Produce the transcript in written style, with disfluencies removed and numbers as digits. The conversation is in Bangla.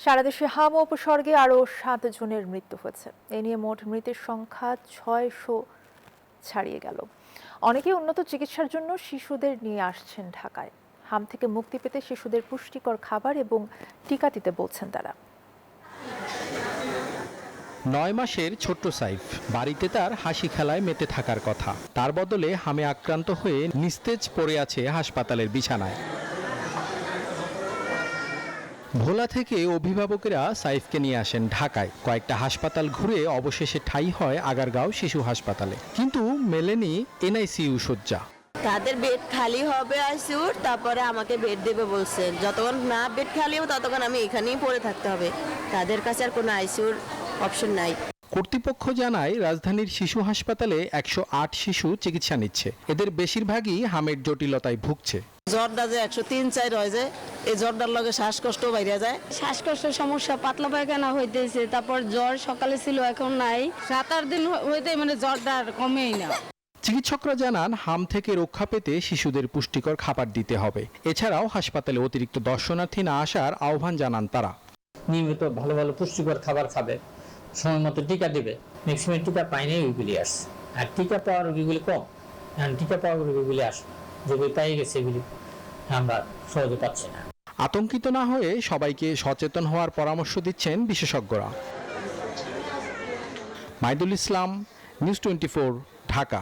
সারা দেশে হাম উপসর্গে আরও ৭ জনের মৃত্যু হয়েছে। এ নিয়ে মোট মৃতের সংখ্যা ৬০০ ছাড়িয়ে গেল। অনেকেই উন্নত চিকিৎসার জন্য শিশুদের নিয়ে আসছেন ঢাকায়। হাম থেকে মুক্তি পেতে শিশুদের পুষ্টিকর খাবার এবং টিকা দিতে বলছেন তারা। ৯ মাসের ছোট্ট সাইফ, বাড়িতে তার হাসি খেলায় মেতে থাকার কথা। তার বদলে হামে আক্রান্ত হয়ে নিস্তেজ পড়ে আছে হাসপাতালের বিছানায়। ভোলা থেকে অভিভাবকেরা সাইফকে নিয়ে আসেন ঢাকায়। কয়েকটা হাসপাতাল ঘুরে অবশেষে ঠাঁই হয় আগারগাঁও শিশু হাসপাতালে, কিন্তু মেলেনি এনআইসিইউ শয্যা। তাদের বেড খালি হবে আইসিইউর, তারপরে আমাকে বেড দেবে বলছেন। যতক্ষণ না বেড খালি হবে ততক্ষণ আমি এখানেই পড়ে থাকতে হবে। তাদের কাছে আর কোনো আইসিইউর অপশন নাই। কর্তৃপক্ষ জানায় রাজধানীর শিশু হাসপাতালে ১০৮ শিশু চিকিৎসা নিচ্ছে। এদের বেশিরভাগই হামের জটিলতায় ভুগছে। জ্বরটা যে 103-4 হয় যায়, এই জ্বরটার লগে শ্বাসকষ্ট বাইরে যায়। শ্বাসকষ্টের সমস্যা, পাতলা পায়খানা হইতেছে, তারপর জ্বর সকালে ছিল এখন নাই। 7-8 দিন হইতে মানে জ্বরটা আর কমেই না। চিকিৎসকরা জানান হাম থেকে রক্ষা পেতে শিশুদের পুষ্টিকর খাবার দিতে হবে। এছাড়াও হাসপাতালে অতিরিক্ত দর্শনার্থী না আসার আহ্বান জানান তারা। নিয়মিত ভালো ভালো পুষ্টিকর খাবার খাবে, সময় মতো টিকা দেবে। ম্যাক্সিমাম টিকা পায়নি ওইগুলি আসছে, আর টিকা পাওয়ার রোগীগুলি কম। টিকা পাওয়ার রোগীগুলি আসে, যেগুলি পাই গেছে এগুলি আমরা সহজে পাচ্ছি না। আতঙ্কিত না হয়ে সবাইকে সচেতন হওয়ার পরামর্শ দিচ্ছেন বিশেষজ্ঞরা। মাইদুল ইসলাম, নিউজ 24, ঢাকা।